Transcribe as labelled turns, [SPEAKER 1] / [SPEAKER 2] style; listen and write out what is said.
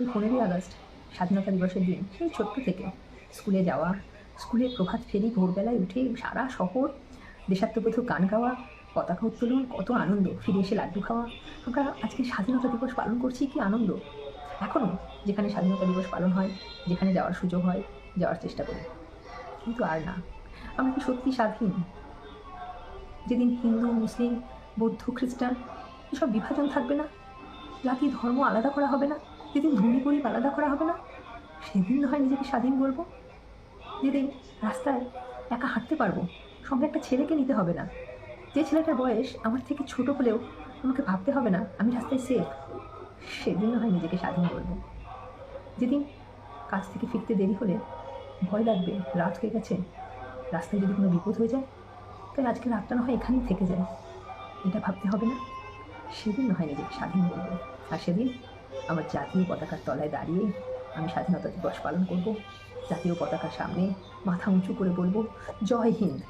[SPEAKER 1] এই 15ই আগস্ট স্বাধীনতা দিবসের দিন সেই ছোট্ট থেকে স্কুলে যাওয়া, স্কুলের প্রভাত ফেরি ভোরবেলায় উঠে সারা শহর দেশাত্মবোধক গান গাওয়া, পতাকা উত্তোলন, কত আনন্দ, ফিরে এসে লাড্ডু খাওয়া। আমরা আজকে স্বাধীনতা দিবস পালন করছি, কি আনন্দ! এখনও যেখানে স্বাধীনতা দিবস পালন হয়, যেখানে যাওয়ার সুযোগ হয়, যাওয়ার চেষ্টা করি। কিন্তু আর না। আমরা কি সত্যি স্বাধীন? যেদিন হিন্দু, মুসলিম, বৌদ্ধ, খ্রিস্টান এসব বিভাজন থাকবে না, জাতি ধর্ম আলাদা করা হবে না, যেদিন ধনী গরিব আলাদা করা হবে না, সেদিন না হয় নিজেকে স্বাধীন বলবো। যেদিন রাস্তায় একা হাঁটতে পারবো, সঙ্গে একটা ছেলেকে নিতে হবে না, যে ছেলেটার বয়স আমার থেকে ছোট হলেও আমাকে ভাবতে হবে না আমি রাস্তায় সেফ, সেদিন না হয় নিজেকে স্বাধীন বলবো। যেদিন কাজ থেকে ফিরতে দেরি হলে ভয় লাগবে, রাত হয়ে গেছে, রাস্তায় যদি কোনো বিপদ হয়ে যায়, তাই আজকে রাতটা না হয় এখানেই থেকে যায়, এটা ভাবতে হবে না, সেদিন না হয় নিজেকে স্বাধীন বলবো। আর সেদিন আমার জাতীয় পতাকার তলায় দাঁড়িয়ে আমি স্বাধীনতা দিবস পালন করব, জাতীয় পতাকার সামনে মাথা উঁচু করে বলবো, জয় হিন্দ।